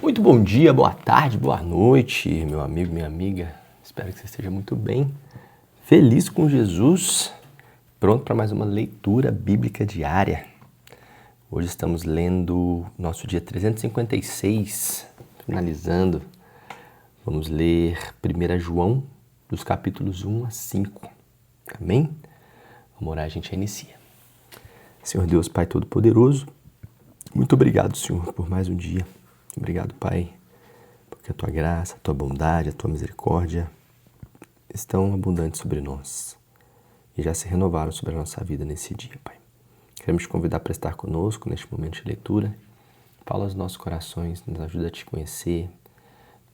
Muito bom dia, boa tarde, boa noite, meu amigo, minha amiga. Espero que você esteja muito bem, feliz com Jesus, pronto para mais uma leitura bíblica diária. Hoje estamos lendo nosso dia 356, finalizando. Vamos ler 1 João, dos capítulos 1 a 5. Amém? Vamos orar, a gente inicia. Senhor Deus, Pai Todo-Poderoso, muito obrigado, Senhor, por mais um dia. Obrigado, Pai, porque a Tua graça, a Tua bondade, a Tua misericórdia estão abundantes sobre nós e já se renovaram sobre a nossa vida nesse dia, Pai. Queremos te convidar para estar conosco neste momento de leitura. Fala aos nossos corações, nos ajuda a Te conhecer,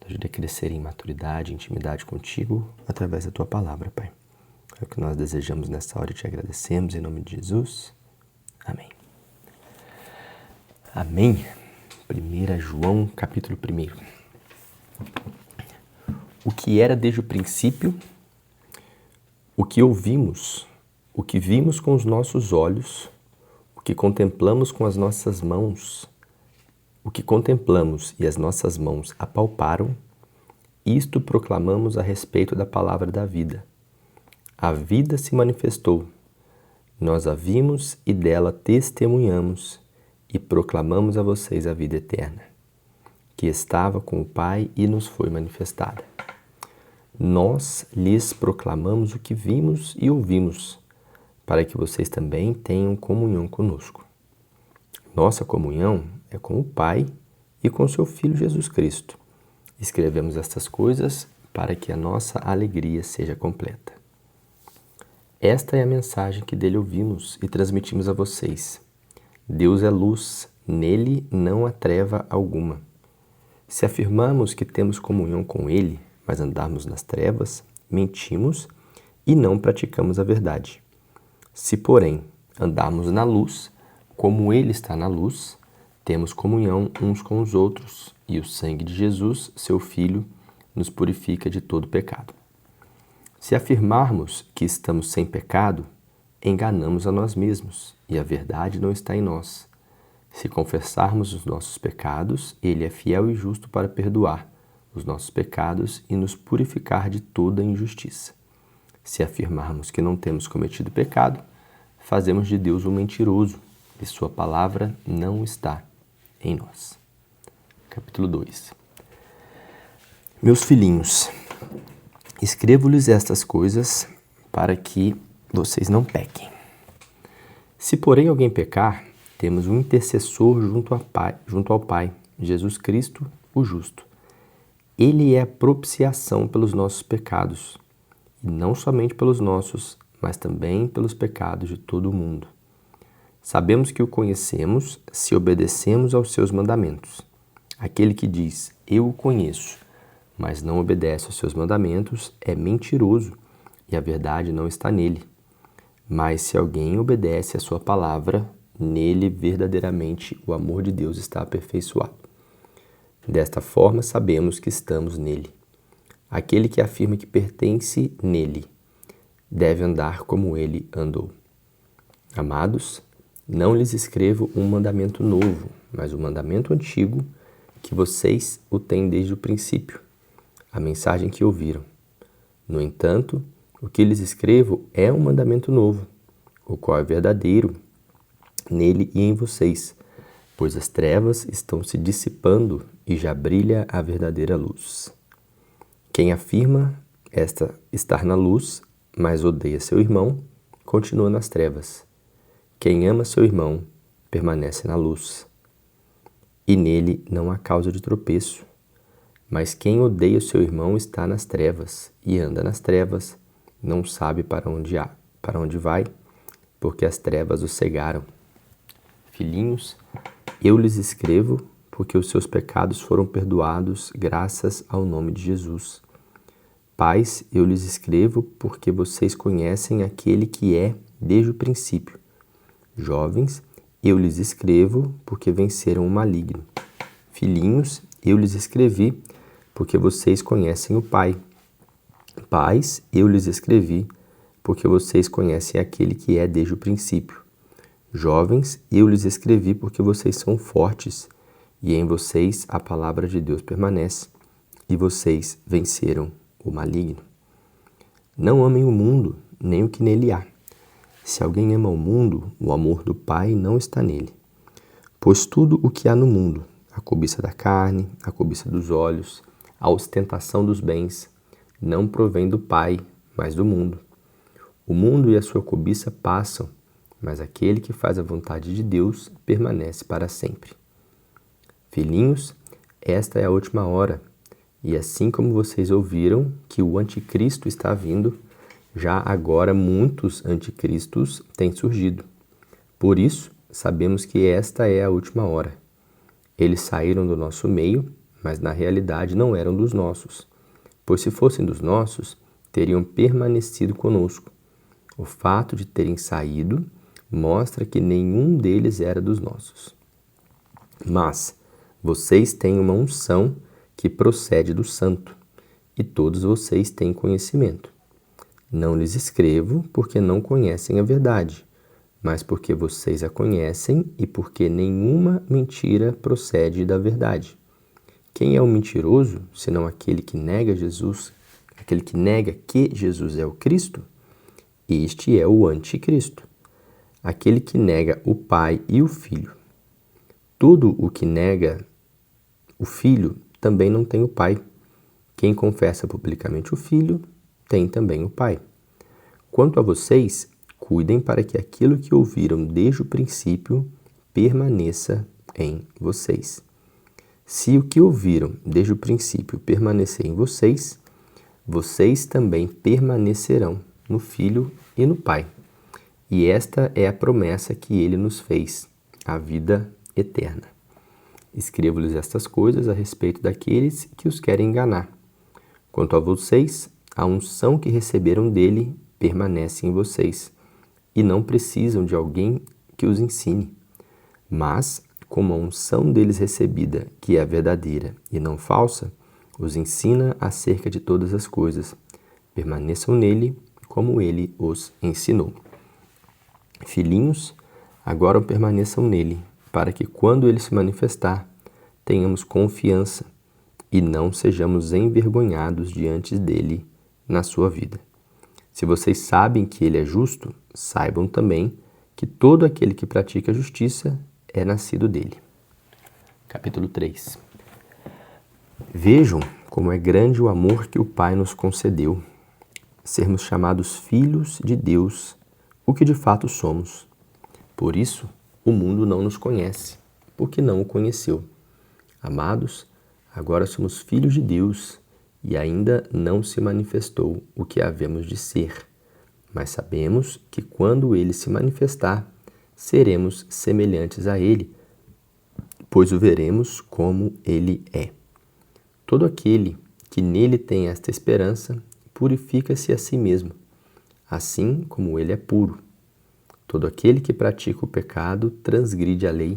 nos ajuda a crescer em maturidade, intimidade contigo, através da Tua palavra, Pai. É o que nós desejamos nessa hora e Te agradecemos, em nome de Jesus. Amém. Amém. 1 João, capítulo 1. O que era desde o princípio, o que ouvimos, o que vimos com os nossos olhos, o que contemplamos com as nossas mãos, o que contemplamos e as nossas mãos apalparam, isto proclamamos a respeito da palavra da vida. A vida se manifestou, nós a vimos e dela testemunhamos, e proclamamos a vocês a vida eterna, que estava com o Pai e nos foi manifestada. Nós lhes proclamamos o que vimos e ouvimos, para que vocês também tenham comunhão conosco. Nossa comunhão é com o Pai e com seu Filho Jesus Cristo. Escrevemos estas coisas para que a nossa alegria seja completa. Esta é a mensagem que dele ouvimos e transmitimos a vocês. Deus é luz, nele não há treva alguma. Se afirmarmos que temos comunhão com ele, mas andarmos nas trevas, mentimos e não praticamos a verdade. Se, porém, andarmos na luz, como ele está na luz, temos comunhão uns com os outros, e o sangue de Jesus, seu Filho, nos purifica de todo pecado. Se afirmarmos que estamos sem pecado, enganamos a nós mesmos, e a verdade não está em nós. Se confessarmos os nossos pecados, ele é fiel e justo para perdoar os nossos pecados e nos purificar de toda injustiça. Se afirmarmos que não temos cometido pecado, fazemos de Deus um mentiroso, e sua palavra não está em nós. Capítulo 2. Meus filhinhos, escrevo-lhes estas coisas para que vocês não pequem. Se, porém, alguém pecar, temos um intercessor junto ao Pai, Jesus Cristo, o justo. Ele é a propiciação pelos nossos pecados, e não somente pelos nossos, mas também pelos pecados de todo o mundo. Sabemos que o conhecemos se obedecemos aos seus mandamentos. Aquele que diz, eu o conheço, mas não obedece aos seus mandamentos, é mentiroso, e a verdade não está nele. Mas se alguém obedece à sua palavra, nele verdadeiramente o amor de Deus está aperfeiçoado. Desta forma sabemos que estamos nele. Aquele que afirma que pertence nele deve andar como ele andou. Amados, não lhes escrevo um mandamento novo, mas um mandamento antigo, que vocês o têm desde o princípio, a mensagem que ouviram. No entanto, o que lhes escrevo é um mandamento novo, o qual é verdadeiro nele e em vocês, pois as trevas estão se dissipando e já brilha a verdadeira luz. Quem afirma estar na luz, mas odeia seu irmão, continua nas trevas. Quem ama seu irmão, permanece na luz, e nele não há causa de tropeço. Mas quem odeia o seu irmão está nas trevas, e anda nas trevas, não sabe para onde vai, porque as trevas o cegaram. Filhinhos, eu lhes escrevo porque os seus pecados foram perdoados graças ao nome de Jesus. Pais, eu lhes escrevo porque vocês conhecem aquele que é desde o princípio. Jovens, eu lhes escrevo porque venceram o maligno. Filhinhos, eu lhes escrevi porque vocês conhecem o Pai. Pais, eu lhes escrevi porque vocês conhecem aquele que é desde o princípio. Jovens, eu lhes escrevi porque vocês são fortes e em vocês a palavra de Deus permanece, e vocês venceram o maligno. Não amem o mundo, nem o que nele há. Se alguém ama o mundo, o amor do Pai não está nele. Pois tudo o que há no mundo, a cobiça da carne, a cobiça dos olhos, a ostentação dos bens, não provém do Pai, mas do mundo. O mundo e a sua cobiça passam, mas aquele que faz a vontade de Deus permanece para sempre. Filhinhos, esta é a última hora, e assim como vocês ouviram que o anticristo está vindo, já agora muitos anticristos têm surgido. Por isso, sabemos que esta é a última hora. Eles saíram do nosso meio, mas na realidade não eram dos nossos, pois se fossem dos nossos, teriam permanecido conosco. O fato de terem saído mostra que nenhum deles era dos nossos. Mas vocês têm uma unção que procede do Santo, e todos vocês têm conhecimento. Não lhes escrevo porque não conhecem a verdade, mas porque vocês a conhecem e porque nenhuma mentira procede da verdade. Quem é o mentiroso, senão aquele que nega Jesus, aquele que nega que Jesus é o Cristo? Este é o anticristo, aquele que nega o Pai e o Filho. Todo o que nega o Filho também não tem o Pai. Quem confessa publicamente o Filho tem também o Pai. Quanto a vocês, cuidem para que aquilo que ouviram desde o princípio permaneça em vocês. Se o que ouviram desde o princípio permanecer em vocês, vocês também permanecerão no Filho e no Pai. E esta é a promessa que ele nos fez, a vida eterna. Escrevo-lhes estas coisas a respeito daqueles que os querem enganar. Quanto a vocês, a unção que receberam dele permanece em vocês, e não precisam de alguém que os ensine. Mas, como a unção deles recebida, que é verdadeira e não falsa, os ensina acerca de todas as coisas. Permaneçam nele, como ele os ensinou. Filhinhos, agora permaneçam nele, para que quando ele se manifestar, tenhamos confiança e não sejamos envergonhados diante dele na sua vida. Se vocês sabem que ele é justo, saibam também que todo aquele que pratica a justiça é nascido dele. Capítulo 3. Vejam como é grande o amor que o Pai nos concedeu, sermos chamados filhos de Deus, o que de fato somos. Por isso, o mundo não nos conhece, porque não o conheceu. Amados, agora somos filhos de Deus e ainda não se manifestou o que havemos de ser. Mas sabemos que quando ele se manifestar, seremos semelhantes a ele, pois o veremos como ele é. Todo aquele que nele tem esta esperança, purifica-se a si mesmo, assim como ele é puro. Todo aquele que pratica o pecado transgride a lei.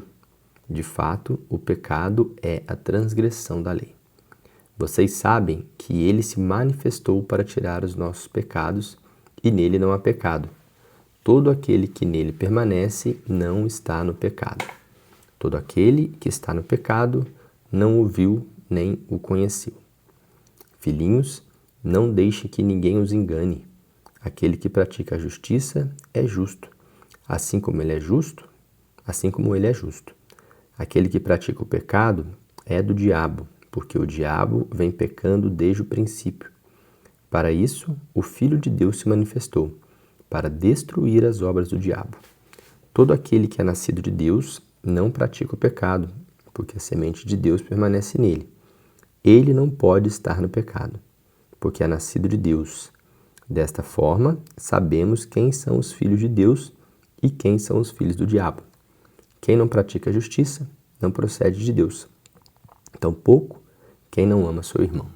De fato, o pecado é a transgressão da lei. Vocês sabem que ele se manifestou para tirar os nossos pecados e nele não há pecado. Todo aquele que nele permanece não está no pecado. Todo aquele que está no pecado não o viu nem o conheceu. Filhinhos, não deixem que ninguém os engane. Aquele que pratica a justiça é justo, assim como ele é justo. Aquele que pratica o pecado é do diabo, porque o diabo vem pecando desde o princípio. Para isso, o Filho de Deus se manifestou, para destruir as obras do diabo. Todo aquele que é nascido de Deus não pratica o pecado, porque a semente de Deus permanece nele. Ele não pode estar no pecado, porque é nascido de Deus. Desta forma, sabemos quem são os filhos de Deus e quem são os filhos do diabo. Quem não pratica a justiça não procede de Deus. Tampouco quem não ama seu irmão.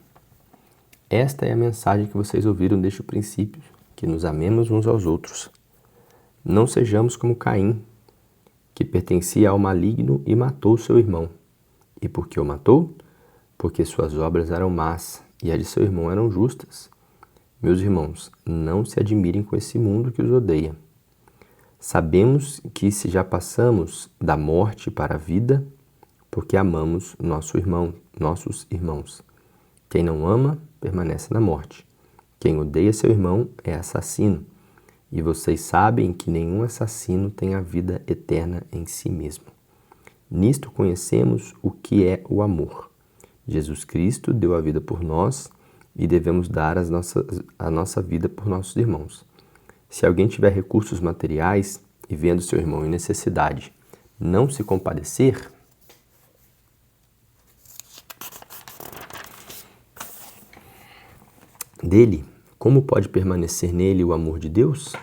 Esta é a mensagem que vocês ouviram desde o princípio, que nos amemos uns aos outros. Não sejamos como Caim, que pertencia ao maligno e matou seu irmão. E por que o matou? Porque suas obras eram más e as de seu irmão eram justas. Meus irmãos, não se admirem com esse mundo que os odeia. Sabemos que se já passamos da morte para a vida, porque amamos nossos irmãos. Quem não ama, permanece na morte. Quem odeia seu irmão é assassino. E vocês sabem que nenhum assassino tem a vida eterna em si mesmo. Nisto conhecemos o que é o amor. Jesus Cristo deu a vida por nós e devemos dar a nossa vida por nossos irmãos. Se alguém tiver recursos materiais e vendo seu irmão em necessidade, não se compadecer, dele, como pode permanecer nele o amor de Deus?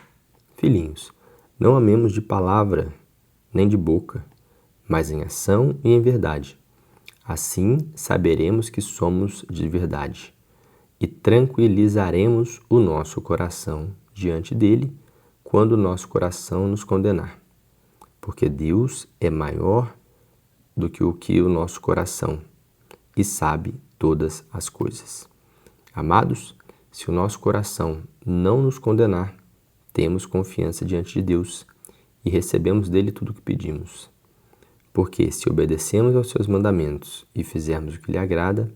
Filhinhos, não amemos de palavra nem de boca, mas em ação e em verdade. Assim saberemos que somos de verdade e tranquilizaremos o nosso coração diante dele quando o nosso coração nos condenar. Porque Deus é maior do que o nosso coração e sabe todas as coisas. Amados, se o nosso coração não nos condenar, temos confiança diante de Deus e recebemos dele tudo o que pedimos. Porque se obedecemos aos seus mandamentos e fizermos o que lhe agrada,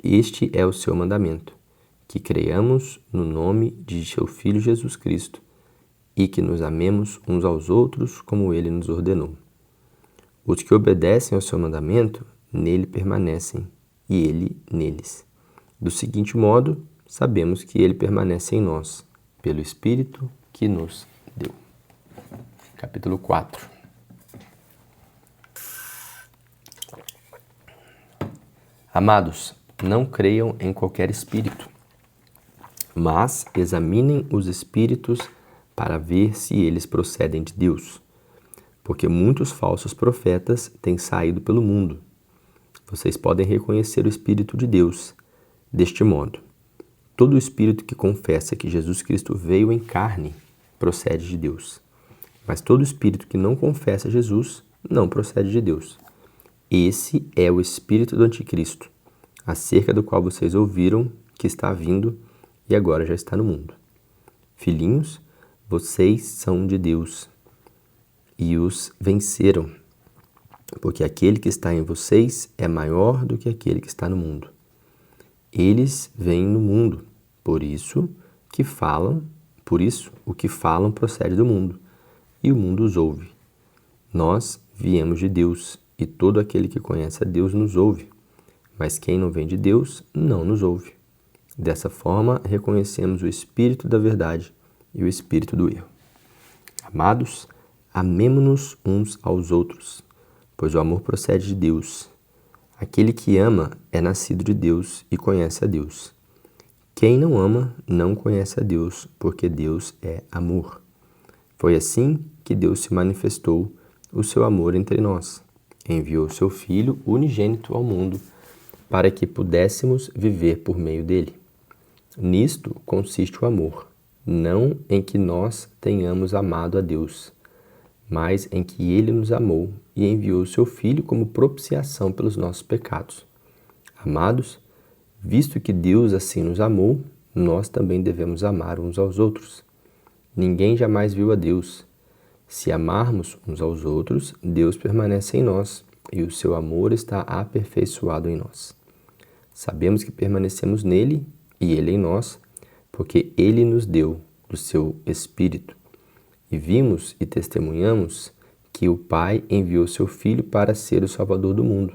este é o seu mandamento, que creiamos no nome de seu Filho Jesus Cristo e que nos amemos uns aos outros como ele nos ordenou. Os que obedecem ao seu mandamento, nele permanecem e ele neles. Do seguinte modo, sabemos que ele permanece em nós, pelo Espírito que nos deu. Capítulo 4. Amados, não creiam em qualquer espírito, mas examinem os espíritos para ver se eles procedem de Deus, porque muitos falsos profetas têm saído pelo mundo. Vocês podem reconhecer o Espírito de Deus deste modo. Todo espírito que confessa que Jesus Cristo veio em carne procede de Deus, mas todo espírito que não confessa Jesus não procede de Deus. Esse é o espírito do anticristo, acerca do qual vocês ouviram que está vindo e agora já está no mundo. Filhinhos, vocês são de Deus e os venceram, porque aquele que está em vocês é maior do que aquele que está no mundo. Eles vêm no mundo, por isso o que falam procede do mundo, e o mundo os ouve. Nós viemos de Deus, e todo aquele que conhece a Deus nos ouve, mas quem não vem de Deus não nos ouve. Dessa forma, reconhecemos o espírito da verdade e o espírito do erro. Amados, amemo-nos uns aos outros, pois o amor procede de Deus. Aquele que ama é nascido de Deus e conhece a Deus. Quem não ama não conhece a Deus, porque Deus é amor. Foi assim que Deus se manifestou o seu amor entre nós. Enviou seu Filho unigênito ao mundo para que pudéssemos viver por meio dele. Nisto consiste o amor, não em que nós tenhamos amado a Deus, mas em que ele nos amou e enviou seu Filho como propiciação pelos nossos pecados. Amados, visto que Deus assim nos amou, nós também devemos amar uns aos outros. Ninguém jamais viu a Deus. Se amarmos uns aos outros, Deus permanece em nós e o seu amor está aperfeiçoado em nós. Sabemos que permanecemos nele e ele em nós, porque ele nos deu do seu Espírito. E vimos e testemunhamos que o Pai enviou seu Filho para ser o Salvador do mundo.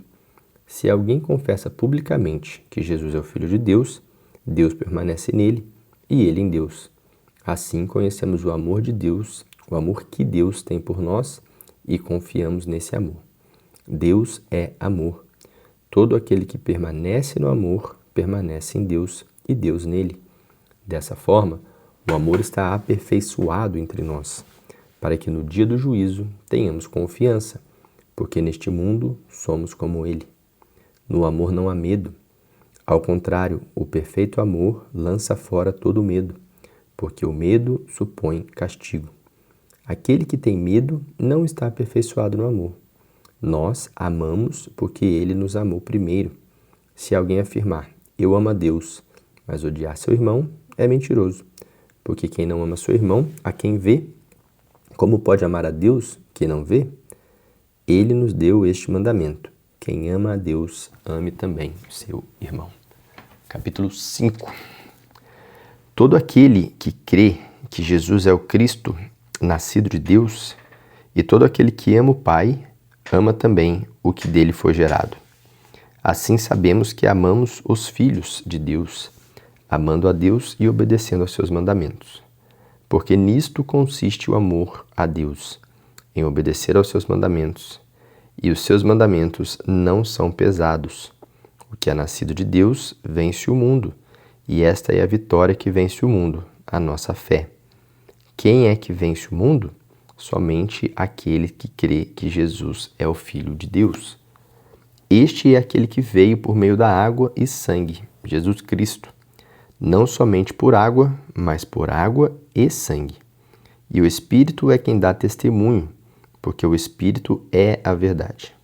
Se alguém confessa publicamente que Jesus é o Filho de Deus, Deus permanece nele e ele em Deus. Assim conhecemos o amor de Deus, o amor que Deus tem por nós e confiamos nesse amor. Deus é amor. Todo aquele que permanece no amor permanece em Deus e Deus nele. Dessa forma, o amor está aperfeiçoado entre nós, para que no dia do juízo tenhamos confiança, porque neste mundo somos como ele. No amor não há medo. Ao contrário, o perfeito amor lança fora todo medo, porque o medo supõe castigo. Aquele que tem medo não está aperfeiçoado no amor. Nós amamos porque ele nos amou primeiro. Se alguém afirmar, eu amo a Deus, mas odiar seu irmão, é mentiroso. Porque quem não ama seu irmão, a quem vê, como pode amar a Deus que não vê? Ele nos deu este mandamento: quem ama a Deus, ame também o seu irmão. Capítulo 5. Todo aquele que crê que Jesus é o Cristo, nascido de Deus, e todo aquele que ama o Pai, ama também o que dele foi gerado. Assim sabemos que amamos os filhos de Deus, amando a Deus e obedecendo aos seus mandamentos. Porque nisto consiste o amor a Deus, em obedecer aos seus mandamentos. E os seus mandamentos não são pesados. O que é nascido de Deus vence o mundo, e esta é a vitória que vence o mundo, a nossa fé. Quem é que vence o mundo? Somente aquele que crê que Jesus é o Filho de Deus. Este é aquele que veio por meio da água e sangue, Jesus Cristo. Não somente por água, mas por água e sangue. E o Espírito é quem dá testemunho, porque o Espírito é a verdade.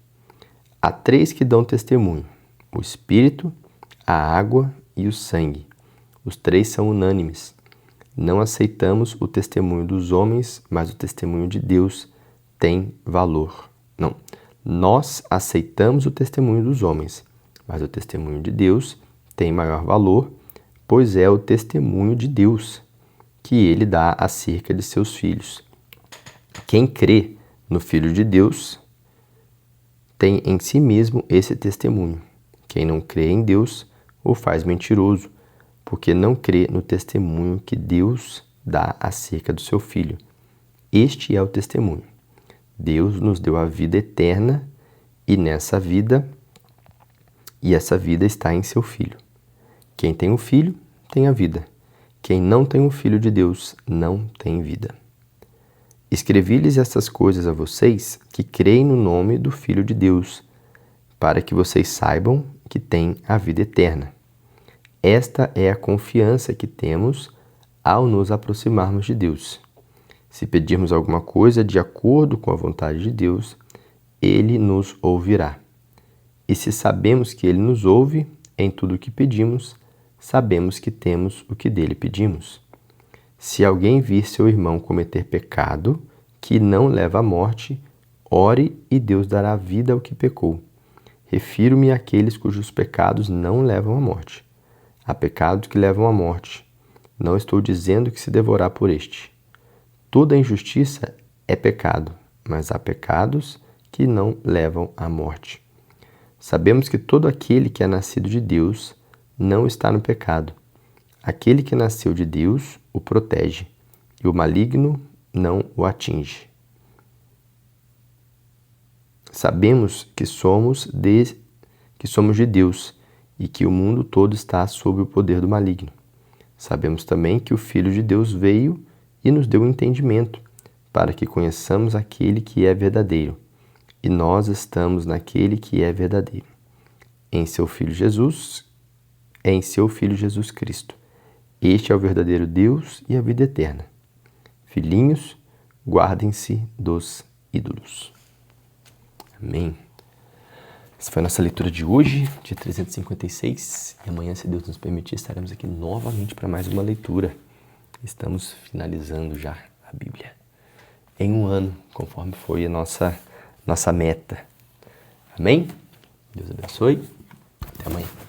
Há três que dão testemunho: o Espírito, a água e o sangue. Os três são unânimes. Não aceitamos o testemunho dos homens, mas o testemunho de Deus tem valor. Não. Nós aceitamos o testemunho dos homens, mas o testemunho de Deus tem maior valor, pois é o testemunho de Deus que ele dá acerca de seus filhos. Quem crê no Filho de Deus tem em si mesmo esse testemunho. Quem não crê em Deus o faz mentiroso, porque não crê no testemunho que Deus dá acerca do seu Filho. Este é o testemunho. Deus nos deu a vida eterna e essa vida está em seu Filho. Quem tem o Filho tem a vida. Quem não tem o Filho de Deus não tem vida. Escrevi-lhes estas coisas a vocês que creem no nome do Filho de Deus, para que vocês saibam que têm a vida eterna. Esta é a confiança que temos ao nos aproximarmos de Deus. Se pedirmos alguma coisa de acordo com a vontade de Deus, Ele nos ouvirá. E se sabemos que Ele nos ouve em tudo o que pedimos, sabemos que temos o que dele pedimos. Se alguém vir seu irmão cometer pecado que não leva à morte, ore e Deus dará vida ao que pecou. Refiro-me àqueles cujos pecados não levam à morte. Há pecados que levam à morte. Não estou dizendo que se devorar por este. Toda injustiça é pecado, mas há pecados que não levam à morte. Sabemos que todo aquele que é nascido de Deus não está no pecado. Aquele que nasceu de Deus o protege, e o maligno não o atinge. Sabemos que somos de Deus e que o mundo todo está sob o poder do maligno. Sabemos também que o Filho de Deus veio e nos deu entendimento, para que conheçamos aquele que é verdadeiro, e nós estamos naquele que é verdadeiro, em seu Filho Jesus Cristo. Este é o verdadeiro Deus e a vida eterna. Filhinhos, guardem-se dos ídolos. Amém. Essa foi a nossa leitura de hoje, dia 356. E amanhã, se Deus nos permitir, estaremos aqui novamente para mais uma leitura. Estamos finalizando já a Bíblia em um ano, conforme foi a nossa meta. Amém? Deus abençoe. Até amanhã.